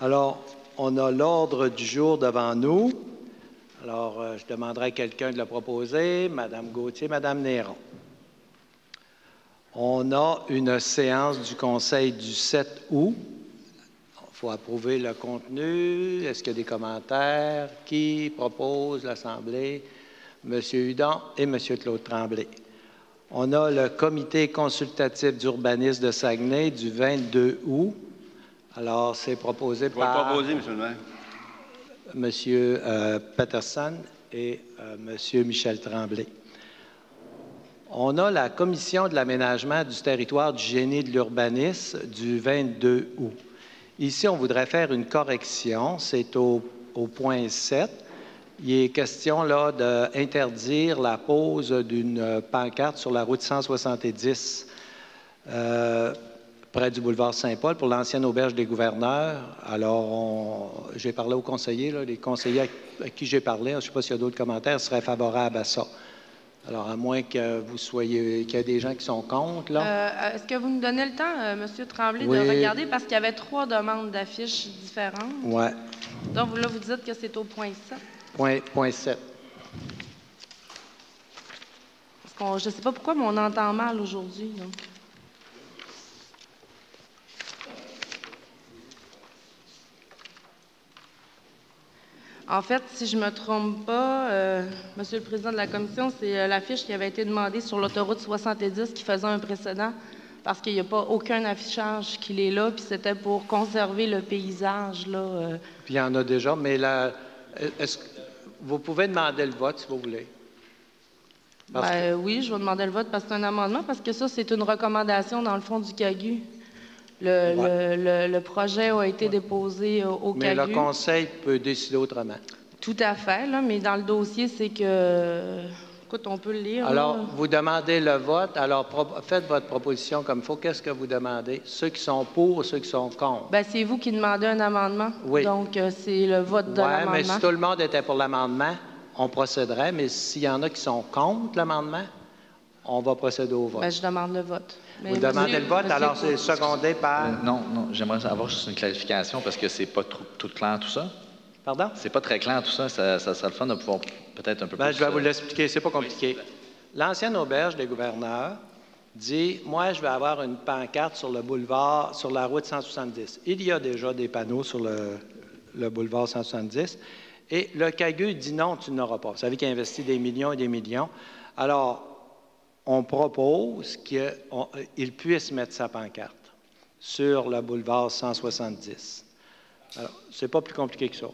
Alors, on a l'ordre du jour devant nous. Alors, je demanderai à quelqu'un de le proposer. Mme Gauthier, Mme Néron. On a une séance du Conseil du 7 août. Il faut approuver le contenu. Est-ce qu'il y a des commentaires? Qui propose l'Assemblée? M. Hudon et M. Claude Tremblay. On a le Comité consultatif d'urbanisme de Saguenay du 22 août. Alors, c'est proposé par... Je vais le proposer, M. le maire. M. Peterson et M. Michel Tremblay. On a la Commission de l'aménagement du territoire du génie de l'urbanisme du 22 août. Ici, on voudrait faire une correction. C'est au point 7. Il est question là d'interdire la pose d'une pancarte sur la route 170 près du boulevard Saint-Paul pour l'ancienne auberge des gouverneurs. Alors, j'ai parlé aux conseillers, là, les conseillers à qui j'ai parlé, je ne sais pas s'il y a d'autres commentaires, seraient favorables à ça. Alors, à moins que vous soyez, qu'il y ait des gens qui sont contre, là. Est-ce que vous nous donnez le temps, M. Tremblay, Oui. de regarder, parce qu'il y avait 3 demandes d'affiches différentes. Oui. Donc, là, vous dites que c'est au point 7. Point 7. Parce je ne sais pas pourquoi, mais on entend mal aujourd'hui. En fait, si je ne me trompe pas, Monsieur le Président de la Commission, c'est l'affiche qui avait été demandée sur l'autoroute 70 qui faisait un précédent parce qu'il n'y a pas aucun affichage qui est là, puis c'était pour conserver le paysage, là. Puis il y en a déjà, mais là, est-ce que vous pouvez demander le vote, si vous voulez? Oui, je vais demander le vote parce que c'est un amendement, parce que ça, c'est une recommandation dans le fond du CAGU. Le projet a été déposé au CAGU. Mais le Conseil peut décider autrement. Tout à fait, là, mais dans le dossier, c'est que... Écoute, on peut le lire. Alors, là. vous demandez le vote. Alors, faites votre proposition comme il faut. Qu'est-ce que vous demandez? Ceux qui sont pour, ceux qui sont contre? Bien, c'est vous qui demandez un amendement. Oui. Donc, c'est le vote de l'amendement. Oui, mais si tout le monde était pour l'amendement, on procéderait. Mais s'il y en a qui sont contre l'amendement, on va procéder au vote. Bien, je demande le vote. Mais vous demandez le vote, alors c'est secondé par... Non, j'aimerais avoir juste une clarification parce que c'est pas tout clair tout ça. Pardon? C'est pas très clair tout ça. Ça serait le fun de pouvoir peut-être un peu plus... Je vais vous l'expliquer, c'est pas compliqué. L'ancienne auberge des gouverneurs dit, moi, je vais avoir une pancarte sur le boulevard, sur la route 170. Il y a déjà des panneaux sur le boulevard 170. Et le CAGU dit non, tu n'auras pas. Vous savez qu'il a investi des millions et des millions. Alors, on propose qu'il puisse mettre sa pancarte sur le boulevard 170. Alors, c'est pas plus compliqué que ça.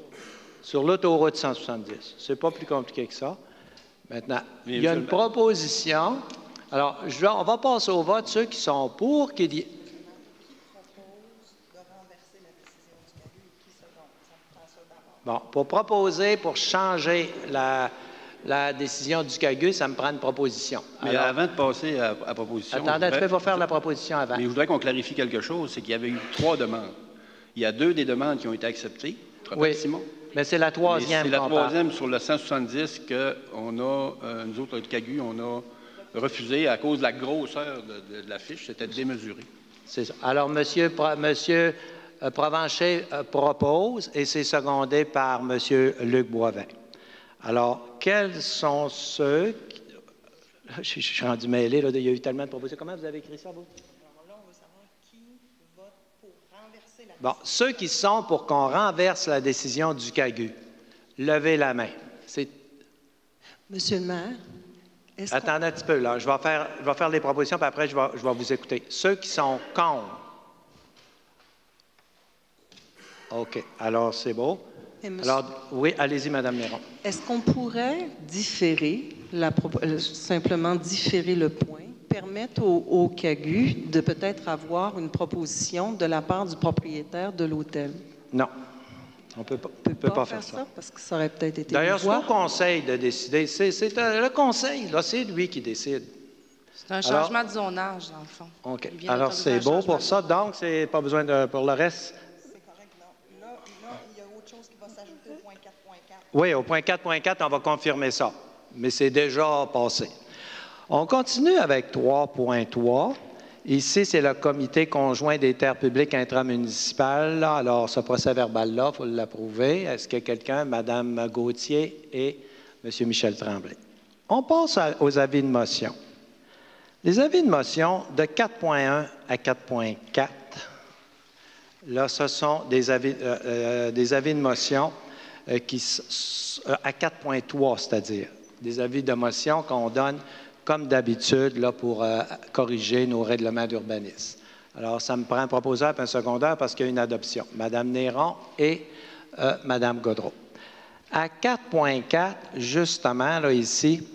Sur l'autoroute 170, c'est pas plus compliqué que ça. Maintenant, il y a une proposition. Alors, on va passer au vote. Ceux qui sont pour, qui disent... Bon, pour proposer, pour changer la décision du CAGU, ça me prend une proposition. Mais alors, avant de passer à la proposition... Attendez, tu peux faire la proposition avant. Mais je voudrais qu'on clarifie quelque chose, c'est qu'il y avait eu 3 demandes. Il y a 2 des demandes qui ont été acceptées. Oui, Simon. Mais c'est la troisième. C'est la troisième sur le 170 qu'on a, nous autres, le CAGU, on a refusé à cause de la grosseur de l'affiche. C'était démesuré. C'est ça. Alors, M. Provencher propose et c'est secondé par M. Luc Boivin. Alors, quels sont ceux... Je suis rendu mêlé, là, il y a eu tellement de propositions. Comment vous avez écrit ça, vous? Alors là, on veut savoir qui vote pour renverser la décision. Bon, ceux qui sont pour qu'on renverse la décision du CAGU, levez la main. Monsieur le maire, attendez un petit peu, là. Je vais faire les propositions, puis après, je vais vous écouter. Ceux qui sont contre. OK. Alors, c'est beau. Alors, oui, allez-y, Mme Néron. Est-ce qu'on pourrait différer, simplement différer le point, permettre au CAGU de peut-être avoir une proposition de la part du propriétaire de l'hôtel? Non. On ne peut pas faire ça. Parce que ça aurait peut-être été... D'ailleurs, c'est au conseil de décider. C'est le conseil, là, c'est lui qui décide. C'est un changement de zonage, dans le fond. OK. Alors, c'est beau pour ça. Donc, c'est pas besoin de... Pour le reste... Là, il y a autre chose qui va s'ajouter au point 4.4. Oui, au point 4.4, on va confirmer ça. Mais c'est déjà passé. On continue avec 3.3, Ici, c'est le comité conjoint des terres publiques intramunicipales. Là. Alors, ce procès-verbal-là, il faut l'approuver. Est-ce que quelqu'un, Mme Gauthier et M. Michel Tremblay? On passe aux avis de motion. Les avis de motion de 4.1 à 4.4, là, ce sont des avis de motion à 4.3, c'est-à-dire des avis de motion qu'on donne comme d'habitude là, pour corriger nos règlements d'urbanisme. Alors, ça me prend un proposeur et un secondaire parce qu'il y a une adoption. Mme Néron et Mme Gaudreault. À 4.4, justement, là, ici,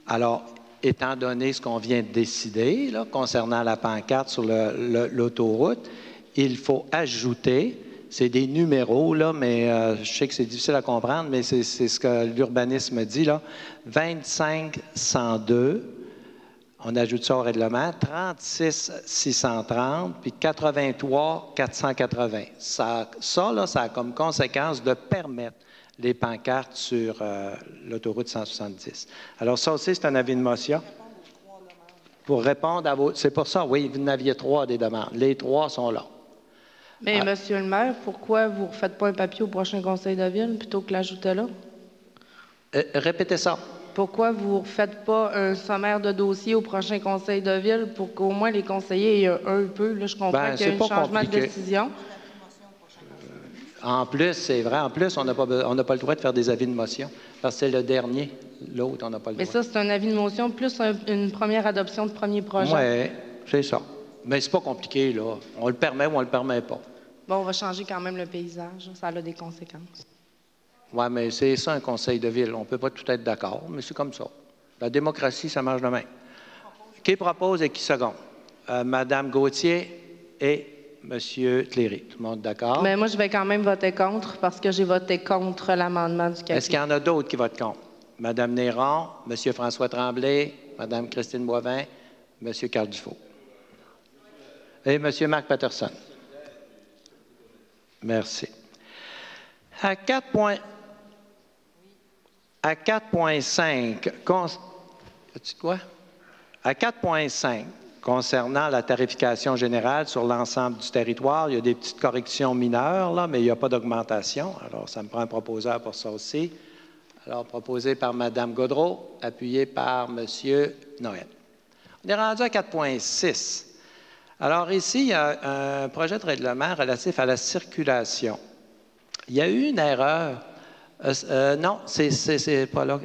alors, étant donné ce qu'on vient de décider là, concernant la pancarte sur l'autoroute, il faut ajouter, c'est des numéros, là, mais je sais que c'est difficile à comprendre, mais c'est ce que l'urbanisme dit, là, 25-102, on ajoute ça au règlement, 36-630, puis 83-480. Ça, là, ça a comme conséquence de permettre les pancartes sur l'autoroute 170. Alors ça aussi, c'est un avis de motion. Pour répondre à vos... C'est pour ça, oui, vous en aviez 3 des demandes. Les 3 sont là. Mais, Monsieur le maire, pourquoi vous ne refaites pas un papier au prochain conseil de ville plutôt que l'ajouter là? Répétez ça. Pourquoi vous ne refaites pas un sommaire de dossier au prochain conseil de ville pour qu'au moins les conseillers aient un peu? Là, je comprends qu'il y a un changement de décision. En plus, c'est vrai, en plus, on n'a pas le droit de faire des avis de motion parce que c'est le dernier. L'autre, on n'a pas le droit. Mais ça, c'est un avis de motion plus une première adoption de premier projet. Oui, c'est ça. Mais c'est pas compliqué, là. On le permet ou on le permet pas. Bon, on va changer quand même le paysage. Ça a des conséquences. Oui, mais c'est ça, un conseil de ville. On ne peut pas tout être d'accord, mais c'est comme ça. La démocratie, ça marche de même. Qui propose et qui seconde? Mme Gauthier et M. Cléry. Tout le monde d'accord? Mais moi, je vais quand même voter contre parce que j'ai voté contre l'amendement du CAQ. Est-ce qu'il y en a d'autres qui votent contre? Mme Néron, M. François Tremblay, Mme Christine Boivin, M. Carl Dufault. Et M. Marc Patterson. Merci. À 4.5, À 4.5, concernant la tarification générale sur l'ensemble du territoire, il y a des petites corrections mineures, là, mais il n'y a pas d'augmentation. Alors, ça me prend un proposeur pour ça aussi. Alors, proposé par Mme Gaudreault, appuyé par M. Noël. On est rendu à 4.6. Alors, ici, il y a un projet de règlement relatif à la circulation. Il y a eu une erreur. Non, c'est pas là.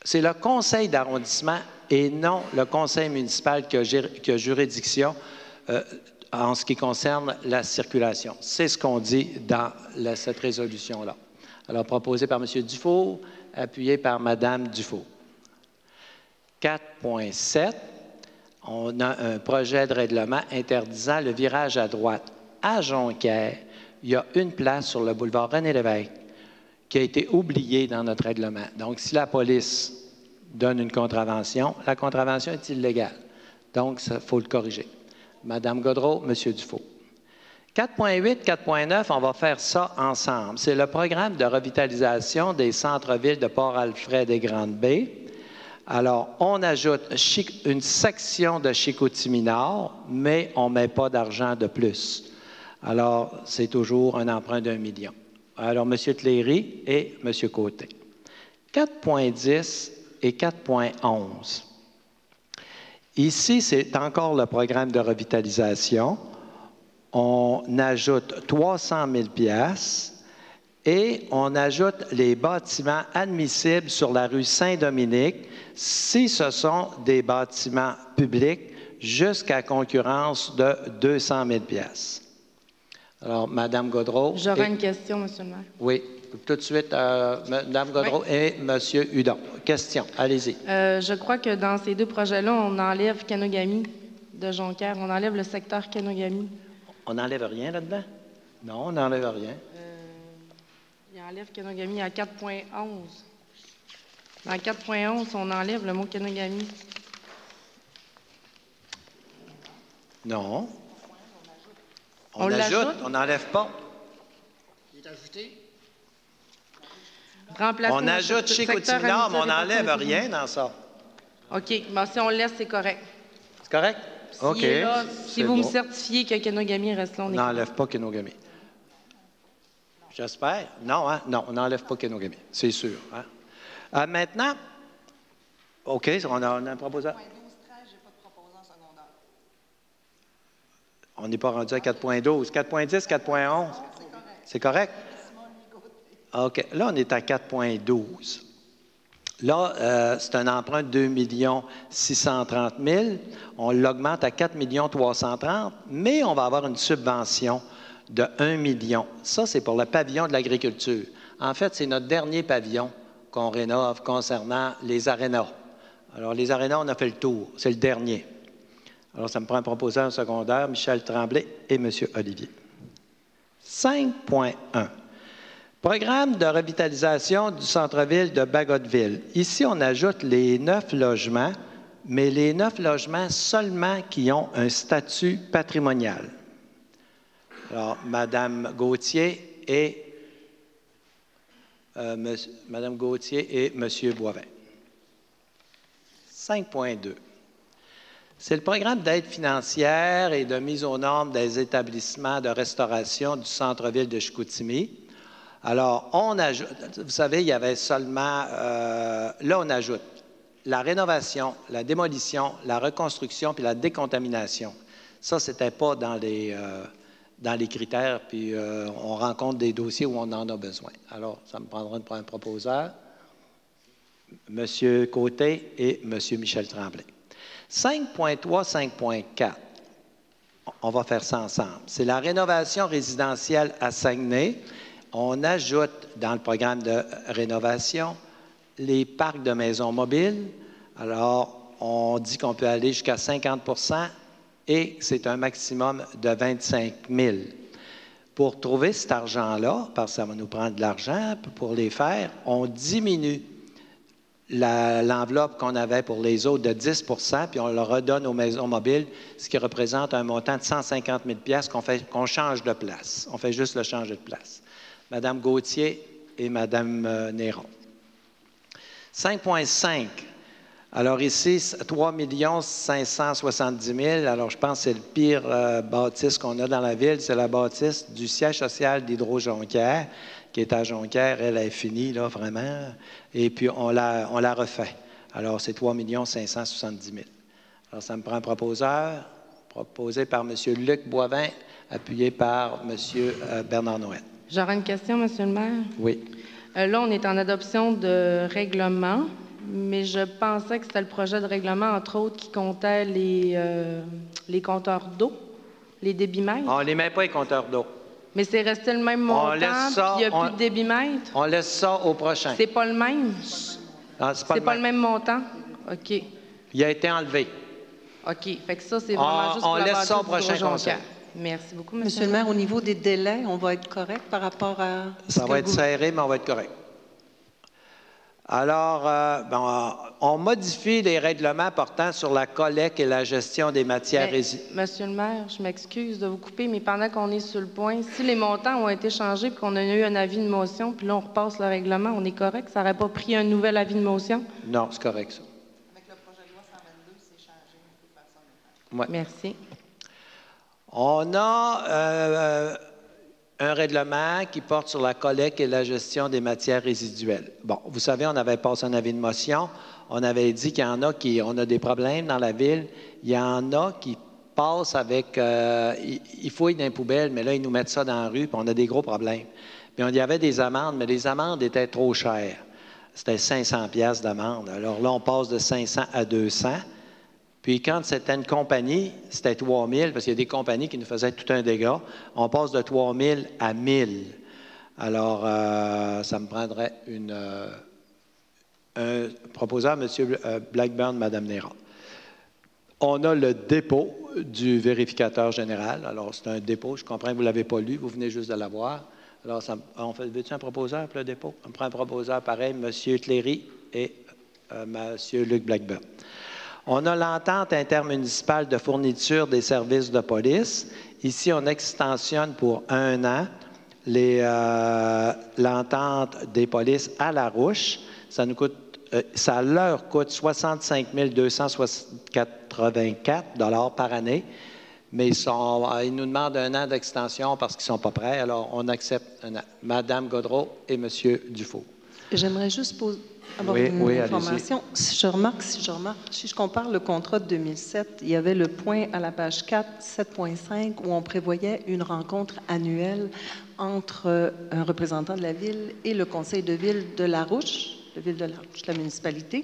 C'est le conseil d'arrondissement et non le conseil municipal qui a juridiction en ce qui concerne la circulation. C'est ce qu'on dit dans cette résolution-là. Alors, proposé par M. Dufault, appuyé par Mme Dufault. 4.7, on a un projet de règlement interdisant le virage à droite. À Jonquière, il y a une place sur le boulevard René-Lévesque qui a été oubliée dans notre règlement. Donc, si la police donne une contravention, la contravention est illégale. Donc, il faut le corriger. Mme Gaudreault, M. Dufault. 4.8, 4.9, on va faire ça ensemble. C'est le programme de revitalisation des centres-villes de Port-Alfred et Grande-Bay. Alors, on ajoute une section de Chicoutimi-Nord, mais on ne met pas d'argent de plus. Alors, c'est toujours un emprunt d'1 million. Alors, M. Cléry et M. Côté. 4.10 et 4.11. Ici, c'est encore le programme de revitalisation. On ajoute 300 000 $ et on ajoute les bâtiments admissibles sur la rue Saint-Dominique si ce sont des bâtiments publics jusqu'à concurrence de 200 000 $. Alors, Mme Gaudreault. J'aurais une question, M. le maire. Oui, tout de suite, Mme Gaudreault et M. Hudon. Question, allez-y. Je crois que dans ces deux projets-là, on enlève Kenogami de Jonquière. On enlève le secteur Kenogami. On n'enlève rien là-dedans? Non, on n'enlève rien. Il enlève Kenogami à 4.11. Dans 4.11, on enlève le mot Kenogami. Non. On l'ajoute, on n'enlève pas. Il est ajouté. Remplacer on ajoute Chicoutimi-Nord, mais on n'enlève rien dans ça. OK. Bon, si on le laisse, c'est correct. C'est correct? OK. Si vous me certifiez que Kenogami reste là, on On est n'enlève pas Kenogami. J'espère. Non, hein? Non, on n'enlève pas Kenogami. C'est sûr. Hein? Maintenant, OK, on a un proposant. On n'est pas rendu à 4.12. 4.10, 4.11. C'est correct? OK. Là, on est à 4.12. Là, c'est un emprunt de 2 630 000. On l'augmente à 4 330 000, mais on va avoir une subvention de 1 million. Ça, c'est pour le pavillon de l'agriculture. En fait, c'est notre dernier pavillon qu'on rénove concernant les arénas. Alors, les arénas, on a fait le tour. C'est le dernier. Alors, ça me prend un proposeur secondaire, Michel Tremblay et M. Olivier. 5.1. Programme de revitalisation du centre-ville de Bagotville. Ici, on ajoute les 9 logements, mais les 9 logements seulement qui ont un statut patrimonial. Alors, Mme Gauthier et M. Boivin. 5.2. C'est le programme d'aide financière et de mise aux normes des établissements de restauration du centre-ville de Chicoutimi. Alors, on ajoute, vous savez, il y avait seulement, là, on ajoute la rénovation, la démolition, la reconstruction puis la décontamination. Ça, ce n'était pas dans les critères, puis on rencontre des dossiers où on en a besoin. Alors, ça me prendra un proposeur, M. Côté et M. Michel Tremblay. 5.3, 5.4, on va faire ça ensemble. C'est la rénovation résidentielle à Saguenay. On ajoute dans le programme de rénovation les parcs de maisons mobiles. Alors, on dit qu'on peut aller jusqu'à 50 et c'est un maximum de 25 000. Pour trouver cet argent-là, parce que ça va nous prendre de l'argent pour les faire, on diminue l'enveloppe qu'on avait pour les autres de 10 puis on le redonne aux maisons mobiles, ce qui représente un montant de 150 000 qu'on change de place. On fait juste le changer de place. Mme Gauthier et Mme Néron. 5.5. Alors ici, 3 570 000. Alors je pense que c'est le pire bâtisse qu'on a dans la ville. C'est la bâtisse du siège social d'Hydro-Jonquière, qui est à Jonquière. Elle est finie, là, vraiment. Et puis, on la refait. Alors, c'est 3 570 000. Alors, ça me prend un proposeur, proposé par M. Luc Boivin, appuyé par M. Bernard Noël. J'aurais une question, M. le maire. Oui. Là, on est en adoption de règlement, mais je pensais que c'était le projet de règlement, entre autres, qui comptait les compteurs d'eau, les débitmètres. On ne les met pas, les compteurs d'eau. Mais c'est resté le même montant, puis il n'y a plus de débitmètre? On laisse ça au prochain. C'est pas le même? Non, c'est pas le même montant? OK. Il a été enlevé. OK. Fait que ça, c'est vraiment juste pour on la laisse ça au bâtisse prochain conseil. Merci beaucoup, M. Monsieur le maire, au niveau des délais, on va être correct par rapport à... Ça va être serré, mais on va être correct. Alors, on modifie les règlements portant sur la collecte et la gestion des matières résiduelles. Monsieur le maire, je m'excuse de vous couper, mais pendant qu'on est sur le point, si les montants ont été changés et qu'on a eu un avis de motion, puis là, on repasse le règlement, on est correct? Ça n'aurait pas pris un nouvel avis de motion? Non, c'est correct, ça. Avec le projet de loi 122, c'est changé. On peut faire ça. Ouais. Merci. On a un règlement qui porte sur la collecte et la gestion des matières résiduelles. Bon, vous savez, on avait passé un avis de motion. On avait dit qu'il y en a on a des problèmes dans la ville. Il y en a qui passent avec... ils fouillent dans les poubelles, mais là, ils nous mettent ça dans la rue, puis on a des gros problèmes. Puis il y avait des amendes, mais les amendes étaient trop chères. C'était 500 $ d'amende. Alors là, on passe de 500 à 200. Puis quand c'était une compagnie, c'était 3 000, parce qu'il y a des compagnies qui nous faisaient tout un dégât. On passe de 3 000 à 1 000. Alors, ça me prendrait un proposeur, M. Blackburn, Mme Néron. On a le dépôt du vérificateur général. Alors, c'est un dépôt. Je comprends que vous ne l'avez pas lu. Vous venez juste de l'avoir. Alors, veux-tu un proposeur pour le dépôt? On prend un proposeur pareil, M. Cléry et M. Luc Blackburn. On a l'entente intermunicipale de fourniture des services de police. Ici, on extensionne pour 1 an l'entente des polices à La Rouche. Ça nous coûte ça leur coûte 65 284 $ par année, mais ils nous demandent 1 an d'extension parce qu'ils ne sont pas prêts. Alors, on accepte 1 an. Mme Gaudreault et M. Dufault. J'aimerais juste avoir une information. Si je remarque, si je compare le contrat de 2007, il y avait le point à la page 4, 7.5, où on prévoyait une rencontre annuelle entre un représentant de la ville et le conseil de ville de Larouche, la municipalité.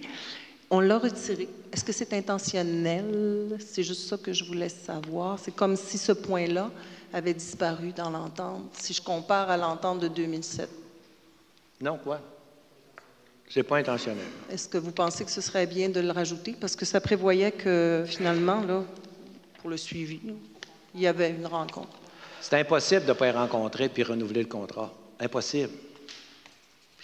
On l'a retiré. Est-ce que c'est intentionnel? C'est juste ça que je voulais savoir. C'est comme si ce point-là avait disparu dans l'entente, si je compare à l'entente de 2007. Non, quoi? C'est pas intentionnel. Est-ce que vous pensez que ce serait bien de le rajouter? Parce que ça prévoyait que, finalement, là, pour le suivi, il y avait une rencontre. C'est impossible de ne pas y rencontrer puis renouveler le contrat. Impossible.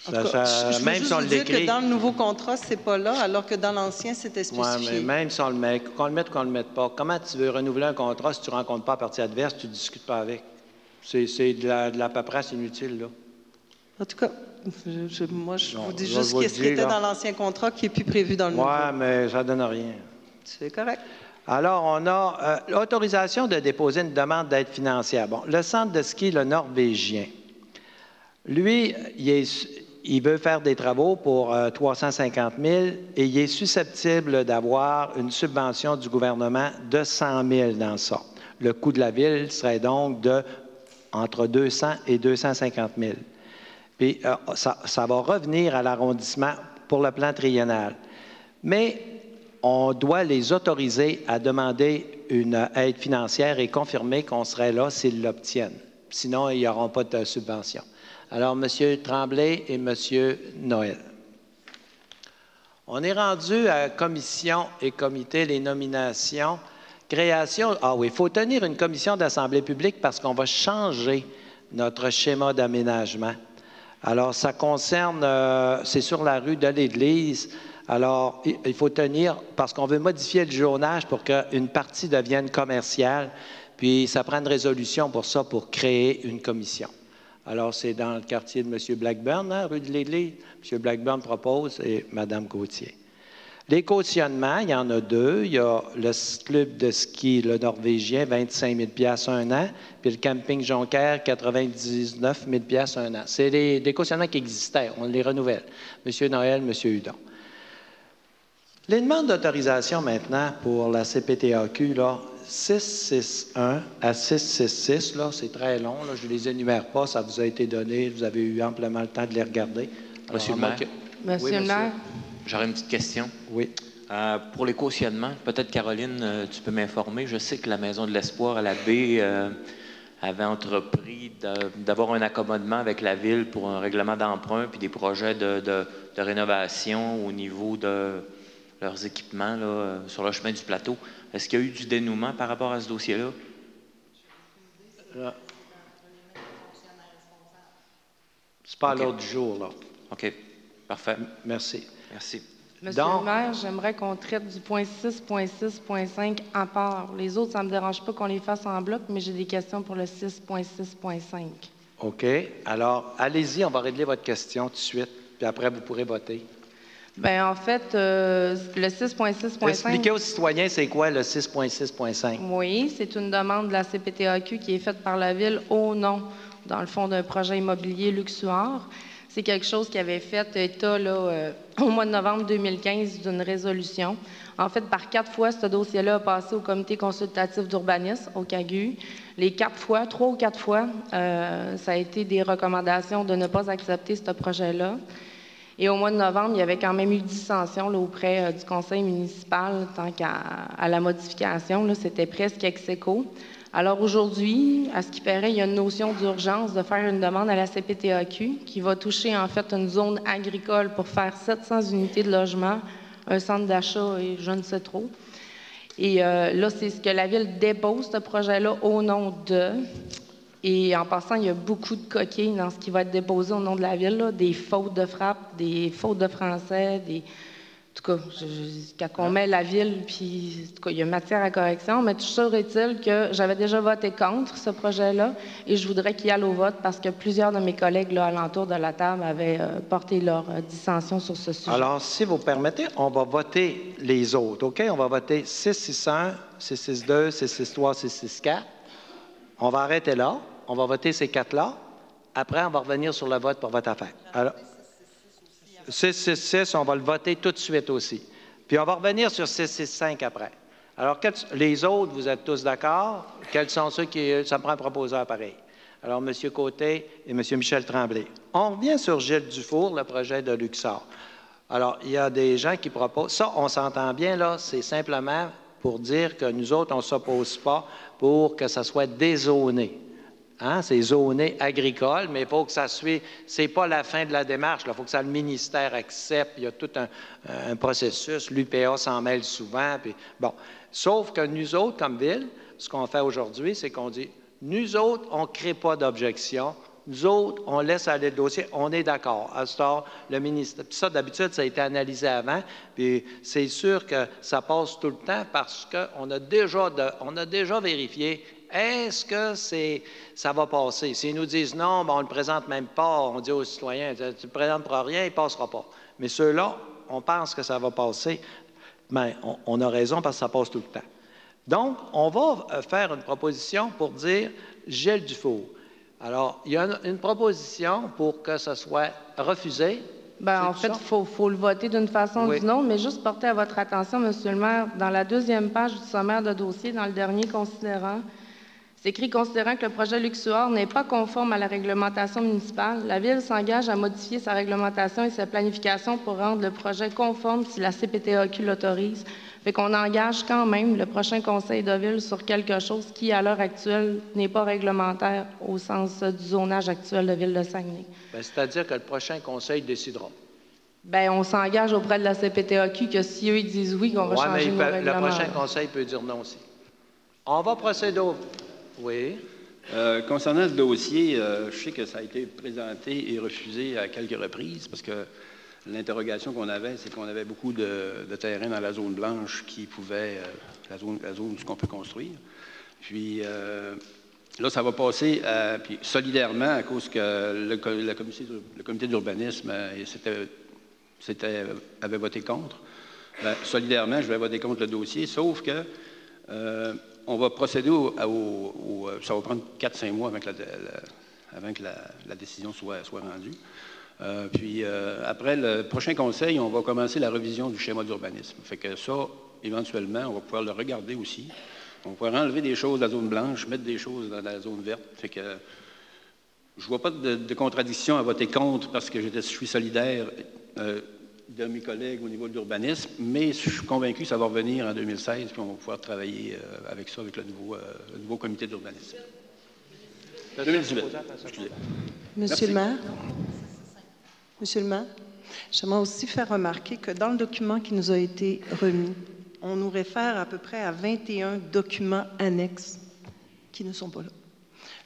En tout cas, je veux juste vous dire que dans le nouveau contrat, c'est pas là, alors que dans l'ancien, c'était spécifié. Oui, mais même si on le met, qu'on le mette ou qu'on le mette pas, comment tu veux renouveler un contrat si tu ne rencontres pas la partie adverse, tu ne discutes pas avec? C'est de la paperasse inutile, là. En tout cas, moi, je vous dis juste ce qui était dans l'ancien contrat qui n'est plus prévu dans le nouveau. Oui, mais ça ne donne rien. C'est correct. Alors, on a l'autorisation de déposer une demande d'aide financière. Bon, le centre de ski, le Norvégien, lui, il veut faire des travaux pour 350 000 et il est susceptible d'avoir une subvention du gouvernement de 100 000 dans ça. Le coût de la ville serait donc entre 200 et 250 000. Puis ça va revenir à l'arrondissement pour le plan triennal. Mais on doit les autoriser à demander une aide financière et confirmer qu'on serait là s'ils l'obtiennent. Sinon, ils n'auront pas de subvention. Alors, M. Tremblay et M. Noël. On est rendu à commission et comité, les nominations. Création, oui, il faut tenir une commission d'assemblée publique parce qu'on va changer notre schéma d'aménagement. Alors, ça concerne, c'est sur la rue de l'Église. Alors, il faut tenir, parce qu'on veut modifier le zonage pour qu'une partie devienne commerciale, puis ça prend une résolution pour ça, pour créer une commission. Alors, c'est dans le quartier de M. Blackburn, hein, rue de l'Église. M. Blackburn propose et Mme Gauthier. Les cautionnements, il y en a 2. Il y a le club de ski, le Norvégien, 25 000 $ un an, puis le camping Jonquière, 99 000 $ un an. C'est des cautionnements qui existaient, on les renouvelle. M. Noël, M. Hudon. Les demandes d'autorisation maintenant pour la CPTAQ, là, 661 à 666, là, c'est très long, là, je ne les énumère pas, ça vous a été donné, vous avez eu amplement le temps de les regarder. Monsieur le maire. Monsieur le maire. J'aurais une petite question. Oui. Pour les cautionnements, peut-être, Caroline, tu peux m'informer. Je sais que la Maison de l'Espoir à la baie avait entrepris d'avoir un accommodement avec la Ville pour un règlement d'emprunt puis des projets de rénovation au niveau de leurs équipements là, sur le chemin du plateau. Est-ce qu'il y a eu du dénouement par rapport à ce dossier-là? C'est pas à l'ordre du jour, là. OK. Parfait. Merci. Merci. Monsieur le maire, j'aimerais qu'on traite du point 6.6.5 en part. Les autres, ça ne me dérange pas qu'on les fasse en bloc, mais j'ai des questions pour le 6.6.5. OK. Alors, allez-y, on va régler votre question tout de suite, puis après, vous pourrez voter. Bien, en fait, le 6.6.5... Expliquez aux citoyens c'est quoi le 6.6.5. Oui, c'est une demande de la CPTAQ qui est faite par la Ville au nom, dans le fond, d'un projet immobilier luxuaire. C'est quelque chose qui avait fait état là, au mois de novembre 2015 d'une résolution. En fait, par 4 fois, ce dossier-là a passé au comité consultatif d'urbanisme, au CAGU. Les 4 fois, 3 ou 4 fois, ça a été des recommandations de ne pas accepter ce projet-là. Et au mois de novembre, il y avait quand même eu dissension là, auprès du conseil municipal tant qu'à la modification. C'était presque ex aequo. Alors aujourd'hui, à ce qui paraît, il y a une notion d'urgence de faire une demande à la CPTAQ qui va toucher en fait une zone agricole pour faire 700 unités de logement, un centre d'achat et je ne sais trop. Et là, c'est ce que la Ville dépose, ce projet-là, au nom de... Et en passant, il y a beaucoup de coquilles dans ce qui va être déposé au nom de la Ville, là, des fautes de frappe, des fautes de français, tout cas, quand on met la ville, puis en tout cas, il y a matière à correction, mais toujours est-il que j'avais déjà voté contre ce projet-là et je voudrais qu'il aille au vote parce que plusieurs de mes collègues là, alentour de la table avaient porté leur dissension sur ce sujet. Alors, si vous permettez, on va voter les autres, OK? On va voter 661, 662, 663, 664. On va arrêter là. On va voter ces 4-là. Après, on va revenir sur le vote pour votre affaire. Alors, 666, on va le voter tout de suite aussi. Puis on va revenir sur 665 après. Alors, les autres, vous êtes tous d'accord? Quels sont ceux qui... Ça me prend un proposeur pareil. Alors, M. Côté et M. Michel Tremblay. On revient sur Gilles Dufour, le projet de Luxor. Alors, il y a des gens qui proposent... Ça, on s'entend bien, là, c'est simplement pour dire que nous autres, on ne s'oppose pas pour que ça soit dézoné. Hein? C'est zoné agricole, mais il faut que ça suive. Ce n'est pas la fin de la démarche. Il faut que ça, le ministère accepte. Il y a tout un processus. L'UPA s'en mêle souvent. Puis, bon. Sauf que nous autres, comme ville, ce qu'on fait aujourd'hui, c'est qu'on dit, nous autres, on ne crée pas d'objection. Nous autres, on laisse aller le dossier. On est d'accord. À ce temps, le ministère... Puis ça, d'habitude, ça a été analysé avant. Puis c'est sûr que ça passe tout le temps parce qu'on a déjà vérifié. Est-ce que ça va passer? S'ils nous disent non, ben on ne le présente même pas, on dit aux citoyens, tu ne le présentes pour rien, il ne passera pas. Mais ceux-là, on pense que ça va passer. Bien, on a raison parce que ça passe tout le temps. Donc, on va faire une proposition pour dire Gilles Dufour. Alors, il y a une proposition pour que ce soit refusé. Bien, en fait, il faut le voter d'une façon ou d'une autre, mais juste porter à votre attention, M. le maire, dans la deuxième page du sommaire de dossier, dans le dernier considérant, c'est écrit « Considérant que le projet Luxor n'est pas conforme à la réglementation municipale, la Ville s'engage à modifier sa réglementation et sa planification pour rendre le projet conforme si la CPTAQ l'autorise. » Fait qu'on engage quand même le prochain conseil de ville sur quelque chose qui, à l'heure actuelle, n'est pas réglementaire au sens du zonage actuel de Ville de Saguenay. C'est-à-dire que le prochain conseil décidera. Bien, on s'engage auprès de la CPTAQ que si eux ils disent oui, qu'on va changer nos règlements. Le prochain conseil peut dire non aussi. On va procéder au... Oui. Concernant ce dossier, je sais que ça a été présenté et refusé à quelques reprises parce que l'interrogation qu'on avait, c'est qu'on avait beaucoup de terrain dans la zone blanche qui pouvait, la zone où on peut construire. Puis là, ça va passer puis solidairement à cause que le comité d'urbanisme avait voté contre. Bien, solidairement, je vais voter contre le dossier, sauf que on va procéder ça va prendre 4-5 mois avant que la décision soit rendue. Puis après le prochain conseil, on va commencer la révision du schéma d'urbanisme. Fait que ça, éventuellement, on va pouvoir le regarder aussi. On va pouvoir enlever des choses de la zone blanche, mettre des choses dans la zone verte. Fait que je ne vois pas de contradiction à voter contre parce que je suis solidaire de mes collègues au niveau de l'urbanisme, mais je suis convaincu que ça va revenir en 2016, puis on va pouvoir travailler avec ça, avec le nouveau comité d'urbanisme. 2018. Monsieur le maire? Monsieur le maire, j'aimerais aussi faire remarquer que dans le document qui nous a été remis, on nous réfère à peu près à 21 documents annexes qui ne sont pas là.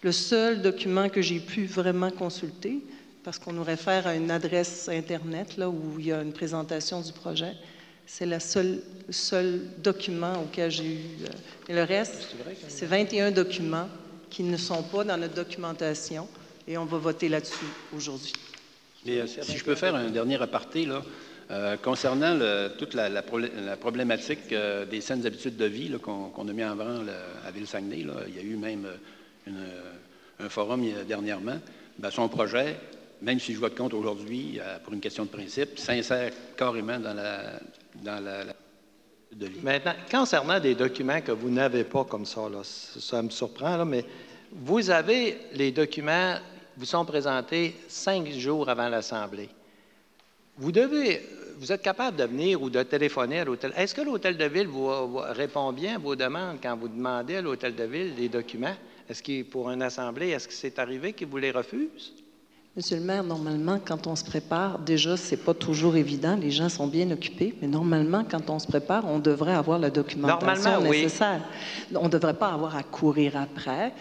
Le seul document que j'ai pu vraiment consulter, parce qu'on nous réfère à une adresse Internet là, où il y a une présentation du projet, c'est le seul document auquel j'ai eu... Et le reste, c'est 21 documents qui ne sont pas dans notre documentation et on va voter là-dessus aujourd'hui. Mais si je peux faire un dernier aparté, là, concernant toute la problématique des saines habitudes de vie qu'on a mis en branle à Ville-Saguenay, là, il y a eu même un forum dernièrement, bien, son projet, même si je vote contre aujourd'hui pour une question de principe, s'insère carrément dans la de vie. Maintenant, concernant des documents que vous n'avez pas comme ça, là, ça me surprend, là, mais vous avez les documents vous sont présentés 5 jours avant l'Assemblée. Vous êtes capable de venir ou de téléphoner à l'hôtel. Est-ce que l'hôtel de ville vous répond bien à vos demandes quand vous demandez à l'hôtel de ville les documents? Est-ce que pour une Assemblée, est-ce que c'est arrivé qu'ils vous les refusent? Monsieur le maire, normalement, quand on se prépare, déjà, c'est pas toujours évident, les gens sont bien occupés, mais normalement, quand on se prépare, on devrait avoir la documentation nécessaire. Oui. On ne devrait pas avoir à courir après.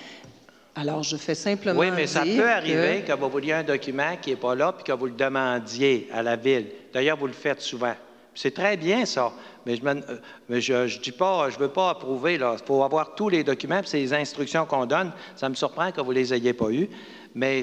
Alors, je fais simplement oui, mais ça peut arriver que vous vouliez un document qui n'est pas là puis que vous le demandiez à la Ville. D'ailleurs, vous le faites souvent. C'est très bien, ça. Mais je dis pas, je veux pas approuver, là. Il faut avoir tous les documents, puis c'est les instructions qu'on donne. Ça me surprend que vous les ayez pas eues. Mais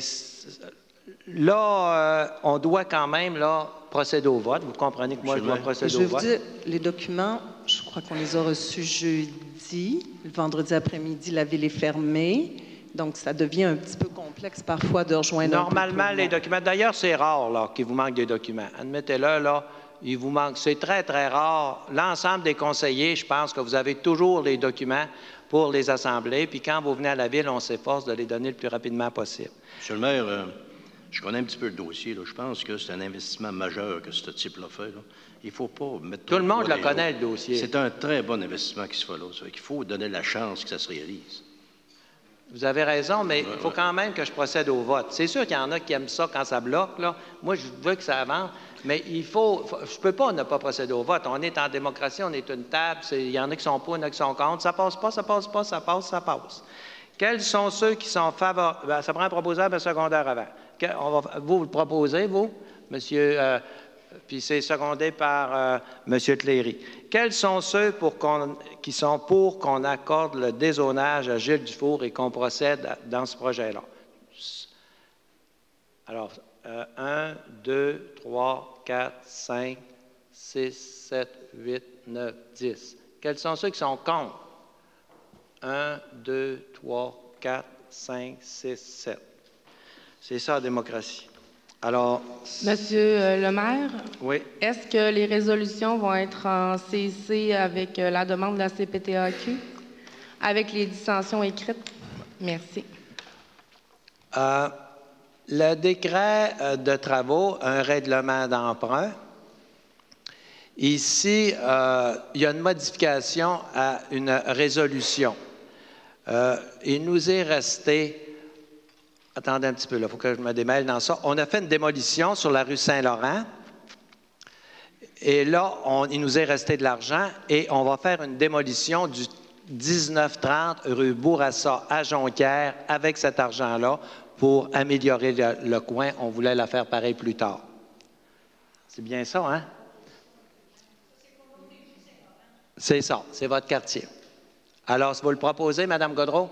là, on doit quand même, là, procéder au vote. Vous comprenez que moi, je dois procéder au vote. Je vais vous dire, les documents, je crois qu'on les a reçus jeudi. Le vendredi après-midi, la ville est fermée. Donc, ça devient un petit peu complexe parfois de rejoindre Normalement, les documents... D'ailleurs, c'est rare, là, qu'il vous manque des documents. Admettez-le, là, il vous manque... C'est très, très rare. L'ensemble des conseillers, je pense que vous avez toujours les documents pour les assemblées. Puis quand vous venez à la ville, on s'efforce de les donner le plus rapidement possible. Monsieur le maire, je connais un petit peu le dossier. Là. Je pense que c'est un investissement majeur que ce type-là fait. Là. Il ne faut pas mettre... Tout le monde le connaît, le dossier. C'est un très bon investissement qui se fait là. Il faut donner la chance que ça se réalise. Vous avez raison, mais il faut quand même que je procède au vote. C'est sûr qu'il y en a qui aiment ça quand ça bloque, là. Moi, je veux que ça avance, mais je ne peux pas ne pas procéder au vote. On est en démocratie, on est une table, il y en a qui sont pour, il y en a qui sont contre. Ça passe pas, ça passe pas, ça passe, ça passe. Quels sont ceux qui sont favorables? Ben, ça prend un proposable, un secondaire avant. Vous le proposez, vous, monsieur, puis c'est secondé par M. Cléry. Quels sont ceux qui sont pour qu'on accorde le dézonage à Gilles Dufour et qu'on procède dans ce projet-là? Alors, 1, 2, 3, 4, 5, 6, 7, 8, 9, 10. Quels sont ceux qui sont contre? 1, 2, 3, 4, 5, 6, 7. C'est ça, la démocratie. Alors... Monsieur le maire, oui. Est-ce que les résolutions vont être en CC avec la demande de la CPTAQ, avec les dissensions écrites? Merci. Le décret de travaux, un règlement d'emprunt, ici, il y a une modification à une résolution. Il nous est resté... Attendez un petit peu, il faut que je me démêle dans ça. On a fait une démolition sur la rue Saint-Laurent. Et là, il nous est resté de l'argent et on va faire une démolition du 1930 rue Bourassa à Jonquière avec cet argent-là pour améliorer le coin. On voulait la faire pareil plus tard. C'est bien ça, hein? C'est ça, c'est votre quartier. Alors, si vous le proposez, Mme Gaudreault,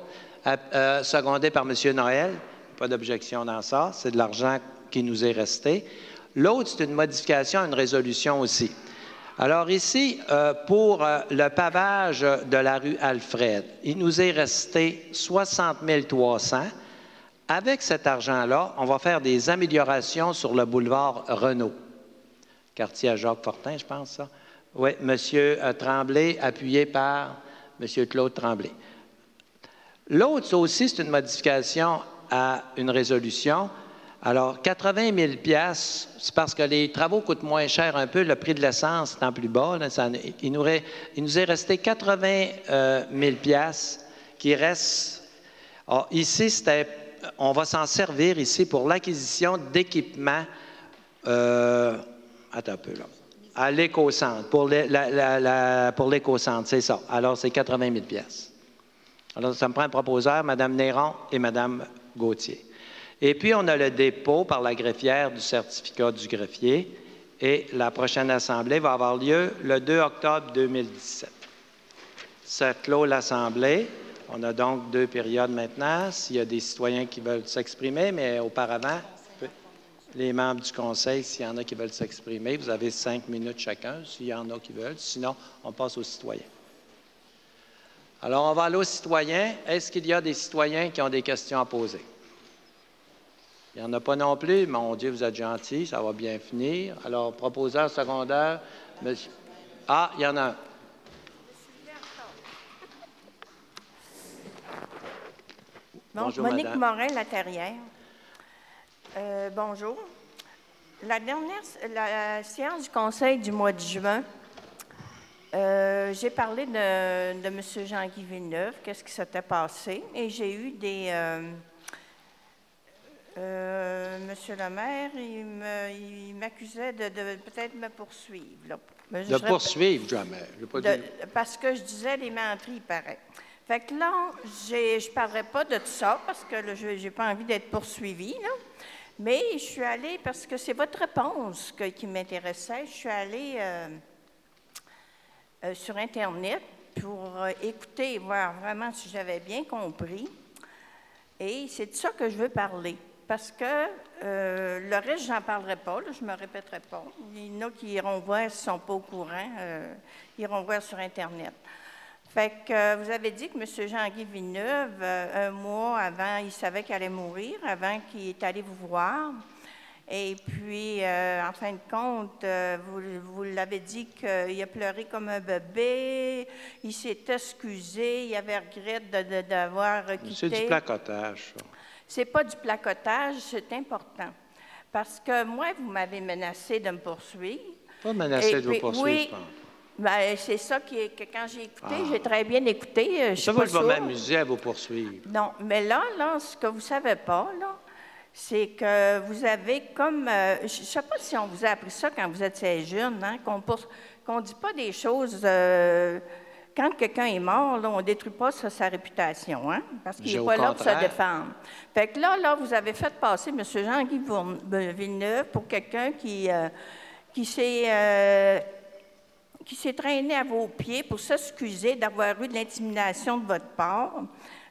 secondé par M. Noël, pas d'objection dans ça, c'est de l'argent qui nous est resté. L'autre, c'est une modification à une résolution aussi. Alors ici, pour le pavage de la rue Alfred, il nous est resté 60 300. Avec cet argent-là, on va faire des améliorations sur le boulevard Renault. Quartier à Jacques-Fortin, je pense, ça. Oui, M. Tremblay, appuyé par M. Claude Tremblay. L'autre, ça aussi, c'est une modification à une résolution. Alors, 80 000 $, c'est parce que les travaux coûtent moins cher un peu, le prix de l'essence étant plus bas. Là, il nous est resté 80 000 $, qui restent. Alors, ici, on va s'en servir ici pour l'acquisition d'équipements. Attends un peu, là. À l'éco-centre, pour l'éco-centre, c'est ça. Alors, c'est 80 000 $. Alors, ça me prend un proposeur, Mme Néron et Mme Gauthier. Et puis, on a le dépôt par la greffière du certificat du greffier et la prochaine assemblée va avoir lieu le 2 octobre 2017. Ça clôt l'assemblée. On a donc 2 périodes maintenant. S'il y a des citoyens qui veulent s'exprimer, mais auparavant, les membres du conseil, s'il y en a qui veulent s'exprimer, vous avez 5 minutes chacun, s'il y en a qui veulent. Sinon, on passe aux citoyens. Alors, on va aller aux citoyens. Est-ce qu'il y a des citoyens qui ont des questions à poser? Il n'y en a pas non plus. Mon Dieu, vous êtes gentils, ça va bien finir. Alors, proposeur secondaire, monsieur... Ah, il y en a un. Bonjour, Monique madame. Morin, La Terrière. Bonjour. La séance du Conseil du mois de juin, j'ai parlé de M. Jean-Guy Villeneuve, qu'est-ce qui s'était passé, et j'ai eu des... Monsieur le maire, il m'accusait de peut-être me poursuivre. Là. De poursuivre, jamais. Parce que je disais des menteries, il paraît. Fait que là, je ne parlerai pas de ça, parce que je n'ai pas envie d'être poursuivie, là. Mais je suis allée, parce que c'est votre réponse qui m'intéressait, je suis allée sur Internet pour écouter et voir vraiment si j'avais bien compris. Et c'est de ça que je veux parler. Parce que le reste, je n'en parlerai pas, là, je ne me répéterai pas. Il y en a qui iront voir, s'ils ne sont pas au courant, ils iront voir sur Internet. Fait que vous avez dit que M. Jean-Guy Villeneuve, un mois avant, il savait qu'il allait mourir, avant qu'il est allé vous voir. Et puis, en fin de compte, vous l'avez dit qu'il a pleuré comme un bébé, il s'est excusé, il avait regret d'avoir quitté. C'est du placotage, ça. C'est pas du placotage, c'est important. Parce que moi, vous m'avez menacé de me poursuivre. Pas menacé de vous poursuivre, oui, je pense. Ben, c'est ça que quand j'ai écouté, j'ai très bien écouté. Ça va, je vais m'amuser à vous poursuivre. Non, mais là, ce que vous ne savez pas, là, c'est que vous avez comme... je ne sais pas si on vous a appris ça quand vous étiez jeune, hein, qu'on ne dit pas des choses... quand quelqu'un est mort, là, on ne détruit pas sa réputation, hein, parce qu'il n'est pas là pour se défendre. Fait que là, vous avez fait passer M. Jean-Guy Villeneuve pour quelqu'un qui s'est traîné à vos pieds pour s'excuser d'avoir eu de l'intimidation de votre part.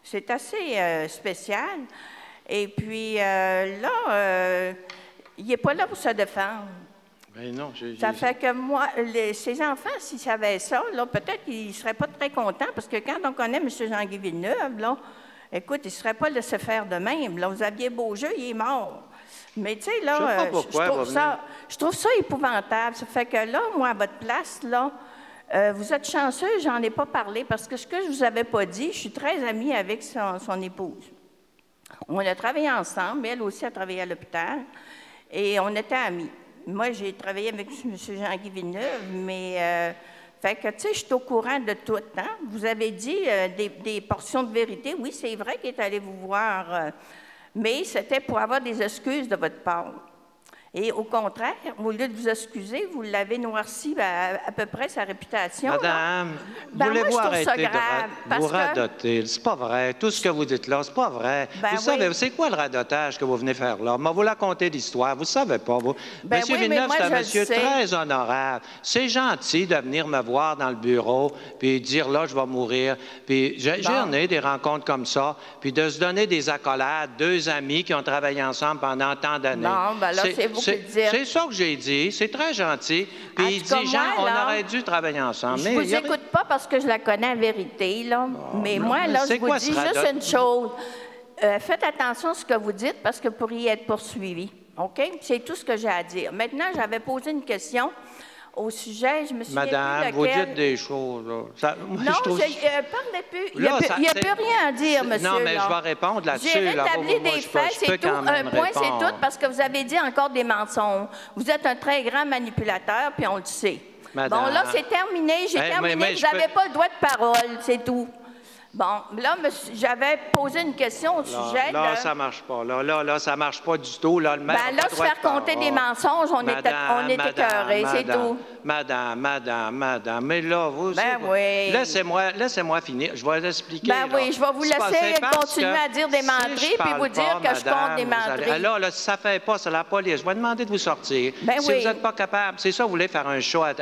C'est assez spécial. Et puis là, il n'est pas là pour se défendre. Ben non, ça fait que moi, ces enfants, s'ils savaient ça, là, peut-être qu'ils ne seraient pas très contents, parce que quand on connaît M. Jean-Guy Villeneuve, là, écoute, il ne serait pas laissé faire de même. Là, vous aviez beau jeu, il est mort. Mais tu sais, là, je trouve ça épouvantable. Ça fait que là, moi, à votre place, là, vous êtes chanceux, j'en ai pas parlé, parce que ce que je vous avais pas dit, je suis très amie avec son épouse. On a travaillé ensemble, elle aussi a travaillé à l'hôpital, et on était amis. Moi, j'ai travaillé avec M. Jean-Guy Villeneuve, mais fait que, tu sais, je suis au courant de tout. Hein? Vous avez dit des portions de vérité. Oui, c'est vrai qu'il est allé vous voir, mais c'était pour avoir des excuses de votre part. Et au contraire, au lieu de vous excuser, vous l'avez noirci à peu près sa réputation. Madame, voulez-vous arrêter de vous radoter? C'est pas vrai. Tout ce que vous dites là, c'est pas vrai. Vous savez, c'est quoi le radotage que vous venez faire là? Moi, vous la contez l'histoire. Vous savez pas, vous. Monsieur Villeneuve, c'est un monsieur très honorable. C'est gentil de venir me voir dans le bureau puis dire là, je vais mourir. Puis j'en ai des rencontres comme ça. Puis de se donner des accolades, deux amis qui ont travaillé ensemble pendant tant d'années. Non, ben là, c'est vous. C'est ça que j'ai dit. C'est très gentil. Puis il dit, Jean, on aurait dû travailler ensemble. Je ne vous écoute pas parce que je la connais en vérité, là. Mais moi, là, je vous dis juste une chose. Faites attention à ce que vous dites parce que vous pourriez être poursuivi. OK? C'est tout ce que j'ai à dire. Maintenant, j'avais posé une question au sujet, je me suis dit... Madame, vous dites des choses, là. Non, parlez plus. Il n'y a plus rien à dire, monsieur. Non, mais je vais répondre là-dessus. J'ai rétabli des faits, c'est tout. Un point, c'est tout, parce que vous avez dit encore des mensonges. Vous êtes un très grand manipulateur, puis on le sait. Madame. Bon, là, c'est terminé. J'ai terminé. Vous n'avez pas le droit de parole, c'est tout. Bon, là, j'avais posé une question au sujet de... Là, ça ne marche pas. Là, ça ne marche pas du tout. Là, le maire là, se faire compter des mensonges, on est écœurés, c'est tout. Madame, mais là, vous... oui. Laissez-moi finir. Je vais l'expliquer. Oui, je vais vous laisser continuer à dire des menteries, puis vous dire que je compte des menteries. Alors, là, si ça ne fait pas, c'est la police. Je vais demander de vous sortir. Si vous n'êtes pas capable, c'est ça, vous voulez faire un show à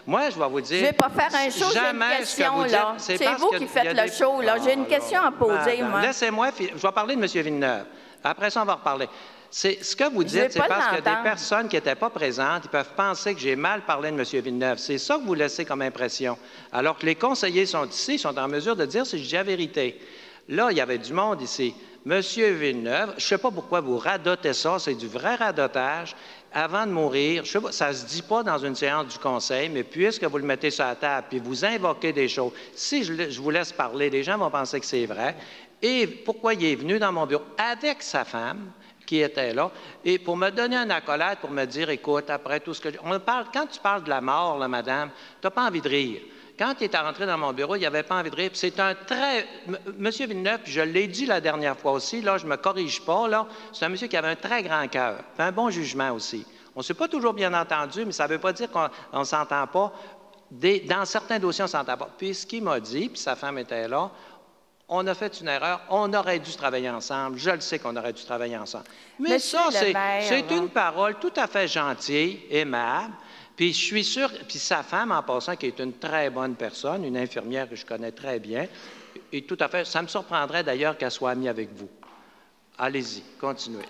moi, je vais vous dire... Je ne vais pas faire un show, j'ai une question, là. C'est vous qui faites le show. J'ai une question à poser, moi. Laissez-moi, je vais parler de M. Villeneuve. Après ça, on va reparler. Ce que vous dites, c'est parce qu'il y a des personnes qui n'étaient pas présentes, ils peuvent penser que j'ai mal parlé de M. Villeneuve. C'est ça que vous laissez comme impression. Alors que les conseillers sont ici, ils sont en mesure de dire si je dis la vérité. Là, il y avait du monde ici. M. Villeneuve, je ne sais pas pourquoi vous radotez ça, c'est du vrai radotage. Avant de mourir, je sais pas, ça ne se dit pas dans une séance du conseil, mais puisque vous le mettez sur la table puis vous invoquez des choses, si je vous laisse parler, les gens vont penser que c'est vrai. Et pourquoi il est venu dans mon bureau avec sa femme qui était là, et pour me donner un accolade, pour me dire, écoute, après tout ce que... Quand tu parles de la mort, là, madame, tu n'as pas envie de rire. Quand il est rentré dans mon bureau, il n'avait pas envie de rire. C'est un très... Monsieur Villeneuve, puis je l'ai dit la dernière fois aussi, là, je ne me corrige pas, là, c'est un monsieur qui avait un très grand cœur, un bon jugement aussi. On ne s'est pas toujours bien entendu, mais ça ne veut pas dire qu'on ne s'entend pas. Dans certains dossiers, on ne s'entend pas. Puis ce qu'il m'a dit, puis sa femme était là, On a fait une erreur. On aurait dû travailler ensemble. Je le sais qu'on aurait dû travailler ensemble. Mais Monsieur ça, le maire, c'est une parole tout à fait gentille, aimable. Puis je suis sûr, puis sa femme, en passant, qui est une très bonne personne, une infirmière que je connais très bien, et tout à fait, ça me surprendrait d'ailleurs qu'elle soit amie avec vous. Allez-y, continuez.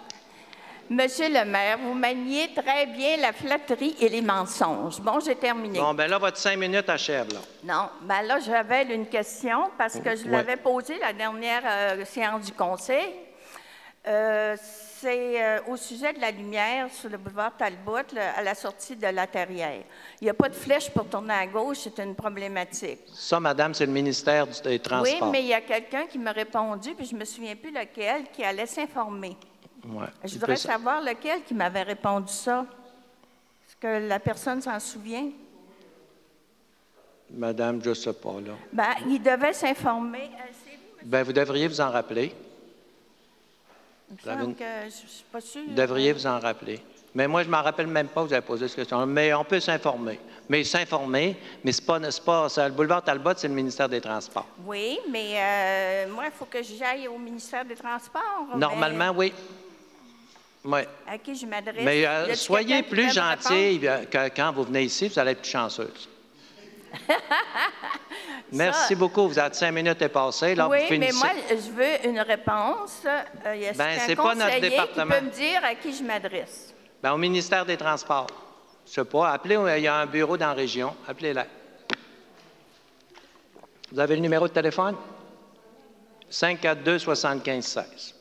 Monsieur le maire, vous maniez très bien la flatterie et les mensonges. Bon, j'ai terminé. Bon, bien là, votre 5 minutes achève, là. Non, bien là, j'avais une question parce que je l'avais posée la dernière séance du conseil. C'est au sujet de la lumière sur le boulevard Talbot, à la sortie de la Terrière. Il n'y a pas de flèche pour tourner à gauche, c'est une problématique. Ça, madame, c'est le ministère des Transports. Oui, mais il y a quelqu'un qui m'a répondu, puis je ne me souviens plus lequel, qui allait s'informer. Ouais. Je voudrais savoir lequel qui m'avait répondu ça. Est-ce que la personne s'en souvient? Madame, je ne sais pas, là. Bien, il devait s'informer. Bien, vous devriez vous en rappeler. Je ne suis pas sûre. Vous devriez vous en rappeler. Mais moi, je ne m'en rappelle même pas que vous avez posé cette question. Mais on peut s'informer. Mais s'informer, mais c'est pas le boulevard Talbot, c'est le ministère des Transports. Oui, mais moi, il faut que j'aille au ministère des Transports. Normalement, oui. Oui. À qui je m'adresse? Mais soyez plus gentil que quand vous venez ici, vous allez être plus chanceuse. Merci beaucoup. Vous avez 5 minutes dépassées. Là, oui, vous finissez. Mais moi, je veux une réponse. C'est pas notre département. Qui peut me dire à qui je m'adresse? Bien, au ministère des Transports. Je ne sais pas. Appelez, il y a un bureau dans la région. Appelez-la. Vous avez le numéro de téléphone? 542-75-16.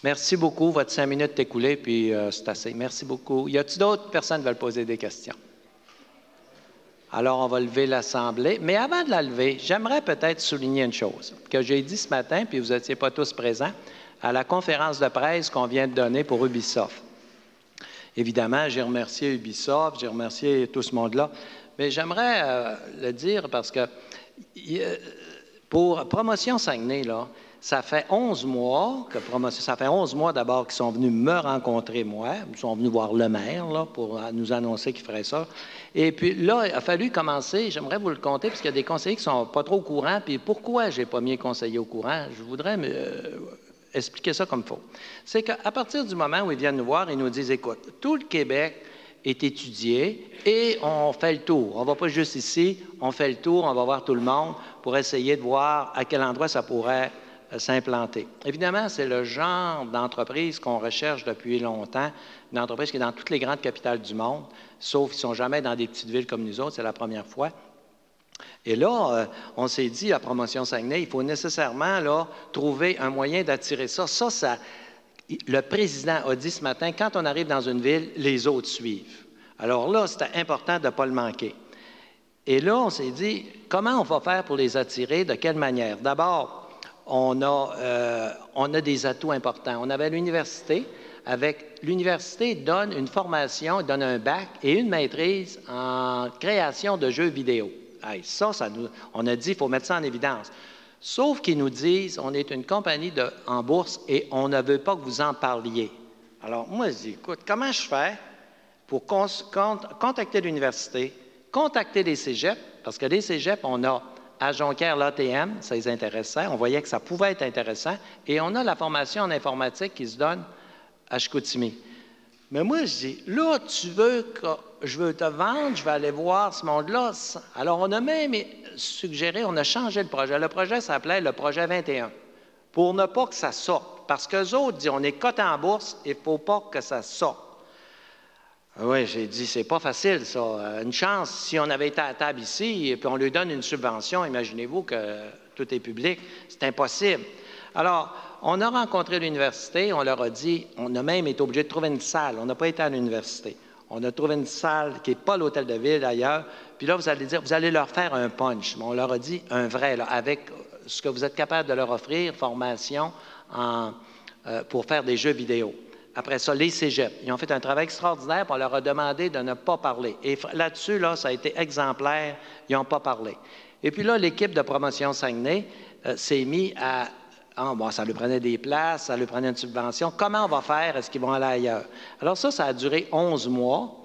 Merci beaucoup. Votre 5 minutes est écoulée, puis c'est assez. Merci beaucoup. Y a-t-il d'autres personnes qui veulent poser des questions? Alors, on va lever l'Assemblée. Mais avant de la lever, j'aimerais peut-être souligner une chose que j'ai dit ce matin, puis vous n'étiez pas tous présents, à la conférence de presse qu'on vient de donner pour Ubisoft. Évidemment, j'ai remercié Ubisoft, j'ai remercié tout ce monde-là, mais j'aimerais le dire parce que pour Promotion Saguenay, là, ça fait 11 mois d'abord qu'ils sont venus me rencontrer, moi. Ils sont venus voir le maire là, pour nous annoncer qu'ils feraient ça. Et puis là, il a fallu commencer, j'aimerais vous le conter, parce qu'il y a des conseillers qui ne sont pas trop au courant. Puis pourquoi je n'ai pas mis les conseillers au courant? Je voudrais expliquer ça comme il faut. C'est qu'à partir du moment où ils viennent nous voir, ils nous disent, écoute, tout le Québec est étudié et on fait le tour. On ne va pas juste ici, on fait le tour, on va voir tout le monde pour essayer de voir à quel endroit ça pourrait s'implanter. Évidemment, c'est le genre d'entreprise qu'on recherche depuis longtemps, une entreprise qui est dans toutes les grandes capitales du monde, sauf qu'ils ne sont jamais dans des petites villes comme nous autres, c'est la première fois. Et là, on s'est dit, à Promotion Saguenay, il faut nécessairement là, trouver un moyen d'attirer ça. Le président a dit ce matin, quand on arrive dans une ville, les autres suivent. Alors là, c'était important de ne pas le manquer. Et là, on s'est dit, comment on va faire pour les attirer, de quelle manière? D'abord, on a des atouts importants. On avait l'université. L'université donne une formation, donne un bac et une maîtrise en création de jeux vidéo. Hey, on a dit qu'il faut mettre ça en évidence. Sauf qu'ils nous disent, on est une compagnie en bourse et on ne veut pas que vous en parliez. Alors, moi, je dis, écoute, comment je fais pour contacter l'université, contacter les cégeps, parce que les cégeps, on a à Jonquière, l'ATM, ça les intéressait. On voyait que ça pouvait être intéressant. Et on a la formation en informatique qui se donne à Chicoutimi. Mais moi, je dis, là, tu veux que je veux te vendre, je vais aller voir ce monde-là. Alors, on a même suggéré, on a changé le projet. Le projet s'appelait le projet 21, pour ne pas que ça sorte. Parce qu'eux autres disent, on est coté en bourse, il ne faut pas que ça sorte. Oui, j'ai dit, c'est pas facile, ça. Une chance, si on avait été à la table ici et puis on lui donne une subvention, imaginez-vous que tout est public, c'est impossible. Alors, on a rencontré l'université, on leur a dit, on a même été obligé de trouver une salle. On n'a pas été à l'université. On a trouvé une salle qui n'est pas l'hôtel de ville d'ailleurs. Puis là, vous allez dire, vous allez leur faire un punch. Mais on leur a dit un vrai, là, avec ce que vous êtes capable de leur offrir, formation pour faire des jeux vidéo. Après ça, les cégeps, ils ont fait un travail extraordinaire, puis on leur a demandé de ne pas parler. Et là-dessus, là, ça a été exemplaire, ils n'ont pas parlé. Et puis là, l'équipe de Promotion Saguenay s'est mise à... ça lui prenait des places, ça lui prenait une subvention. Comment on va faire? Est-ce qu'ils vont aller ailleurs? Alors ça a duré 11 mois.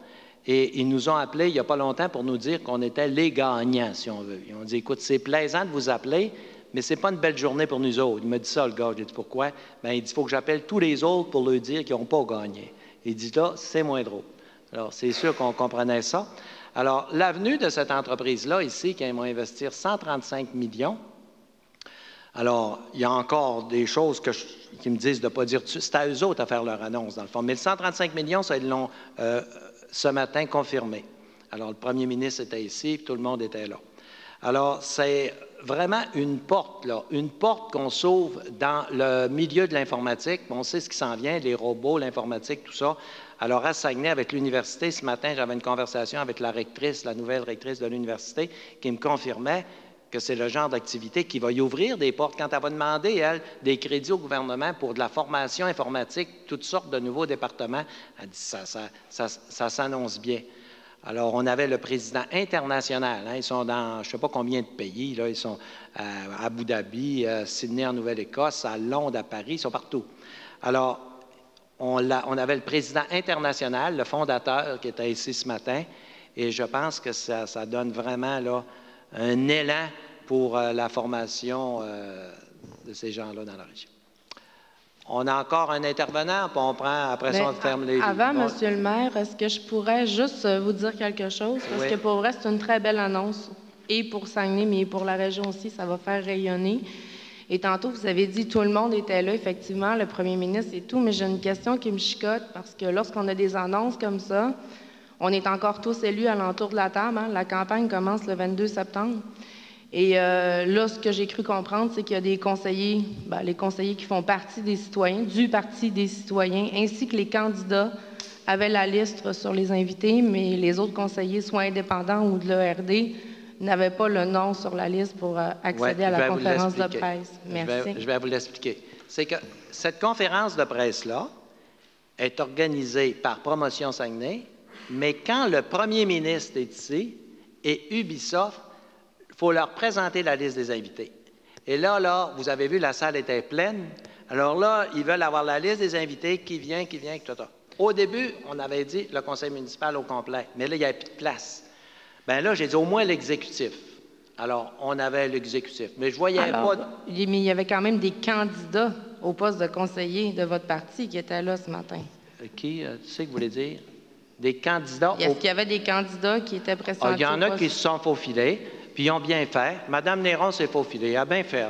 Et ils nous ont appelés il n'y a pas longtemps pour nous dire qu'on était les gagnants, si on veut. Ils ont dit, écoute, c'est plaisant de vous appeler, mais ce n'est pas une belle journée pour nous autres. Il m'a dit ça, le gars. J'ai dit, pourquoi? Bien, il dit, il faut que j'appelle tous les autres pour leur dire qu'ils n'ont pas gagné. Il dit, là, c'est moins drôle. Alors, c'est sûr qu'on comprenait ça. Alors, l'avenue de cette entreprise-là, ici, qui vont investir 135 millions, alors, il y a encore des choses qui me disent de ne pas dire... C'est à eux autres à faire leur annonce, dans le fond. Mais le 135 millions, ça, ils l'ont ce matin confirmé. Alors, le premier ministre était ici, puis tout le monde était là. Alors, c'est vraiment une porte, là, une porte qu'on s'ouvre dans le milieu de l'informatique. On sait ce qui s'en vient, les robots, l'informatique, tout ça. Alors, à Saguenay, avec l'université, ce matin, j'avais une conversation avec la rectrice, la nouvelle rectrice de l'université, qui me confirmait que c'est le genre d'activité qui va y ouvrir des portes. Quand elle va demander, elle, des crédits au gouvernement pour de la formation informatique, toutes sortes de nouveaux départements, elle dit ça s'annonce bien. Alors, on avait le président international. Hein, ils sont dans je ne sais pas combien de pays. Là, ils sont à Abu Dhabi, à Sydney en Nouvelle-Écosse, à Londres, à Paris, ils sont partout. Alors, on avait le président international, le fondateur, qui était ici ce matin, et je pense que ça donne vraiment là, un élan pour la formation de ces gens-là dans la région. On a encore un intervenant, puis on prend, après ça, on ferme les... Avant, Monsieur le maire, est-ce que je pourrais juste vous dire quelque chose? Parce que pour vrai, c'est une très belle annonce, et pour Saguenay, mais pour la région aussi, ça va faire rayonner. Et tantôt, vous avez dit tout le monde était là, effectivement, le premier ministre et tout, mais j'ai une question qui me chicote, parce que lorsqu'on a des annonces comme ça, on est encore tous élus alentour de la table. Hein? La campagne commence le 22 septembre. Et là, ce que j'ai cru comprendre, c'est qu'il y a des conseillers, les conseillers qui font partie des citoyens, du Parti des citoyens, ainsi que les candidats avaient la liste sur les invités, mais les autres conseillers, soit indépendants ou de l'ERD, n'avaient pas le nom sur la liste pour accéder à la conférence de presse. Merci. Je vais vous l'expliquer. C'est que cette conférence de presse-là est organisée par Promotion Saguenay, mais quand le premier ministre est ici et Ubisoft, il faut leur présenter la liste des invités. Et là, vous avez vu, la salle était pleine. Alors là, ils veulent avoir la liste des invités, qui vient, tout ça. Au début, on avait dit le conseil municipal au complet, mais là, il n'y avait plus de place. Bien là, j'ai dit au moins l'exécutif. Alors, on avait l'exécutif. Mais je voyais pas... Mais il y avait quand même des candidats au poste de conseiller de votre parti qui étaient là ce matin. Qui? Tu sais que vous voulez dire? Des candidats... Est-ce qu'il y avait des candidats qui étaient pressentis? Il y en a qui se sont faufilés, puis ils ont bien fait. Mme Néron s'est faufilée, elle a bien fait.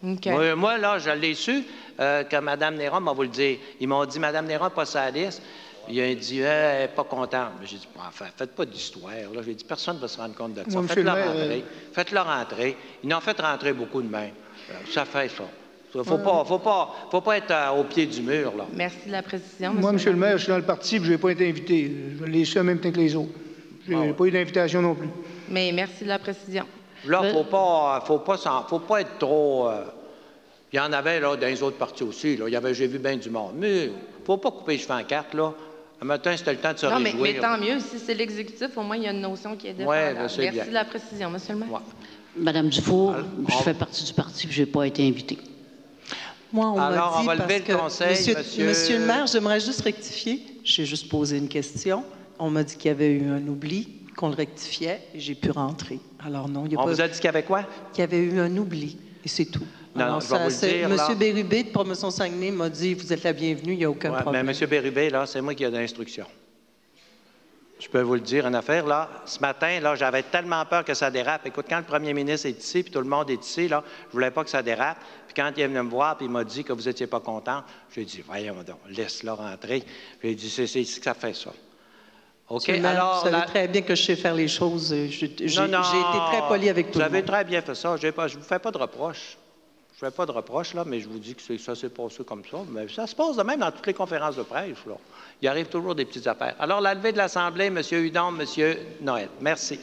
Okay. Moi, là, je l'ai su que Mme Néron m'a vous le dire. Ils m'ont dit, Mme Néron n'est pas sa liste. Il a dit, elle n'est pas contente. J'ai dit, enfin, faites pas d'histoire. J'ai dit, personne ne va se rendre compte de ça. Faites-leur rentrer. Faites-leur rentrer. Ils n'ont fait rentrer beaucoup de mains. Ça fait ça. Il ne faut pas être au pied du mur, là. Merci de la précision, Moi, Monsieur le maire, je suis dans le parti et je n'ai pas été invité. Je l'ai su en même temps que les autres. Je n'ai pas eu d'invitation non plus. Mais merci de la précision. Là, il ne faut pas être trop... Il y en avait là, dans les autres partis aussi. J'ai vu bien du monde. Mais il ne faut pas couper les cheveux en quatre, là. Un matin, c'était le temps de se réjouir. Mais tant mieux. Si c'est l'exécutif, au moins, il y a une notion qui est défendable. Merci de la précision, Monsieur le maire. Ouais. Madame Dufour, je fais partie du parti et je n'ai pas été invitée. Moi, on m'a dit on va lever le conseil, Monsieur le maire, j'aimerais juste rectifier. J'ai juste posé une question. On m'a dit qu'il y avait eu un oubli, qu'on le rectifiait, et j'ai pu rentrer. Alors non, il y a on pas... vous a dit qu'il y avait quoi? Qu'il y avait eu un oubli, et c'est tout. Non, je vais vous le dire, Monsieur Bérubé de Promotion Saguenay m'a dit, vous êtes la bienvenue, il n'y a aucun problème. Mais Monsieur Bérubé, là, c'est moi qui ai l'instruction. Je peux vous le dire, une affaire, là, ce matin, là, j'avais tellement peur que ça dérape. Écoute, quand le premier ministre est ici, puis tout le monde est ici, là, je voulais pas que ça dérape. Puis quand il est venu me voir, puis il m'a dit que vous n'étiez pas content, j'ai dit, voyons donc, laisse-le rentrer. J'ai dit, c'est ici que ça fait ça. OK, alors... Vous savez très bien que je sais faire les choses. J'ai été très poli avec tout le monde. Vous avez très bien fait ça. Je ne vous fais pas de reproches. Je ne fais pas de reproches, là, mais je vous dis que ça s'est passé comme ça. Mais ça se passe de même dans toutes les conférences de presse, là. Il arrive toujours des petites affaires. Alors, la levée de l'Assemblée, M. Hudon, M. Noël. Merci.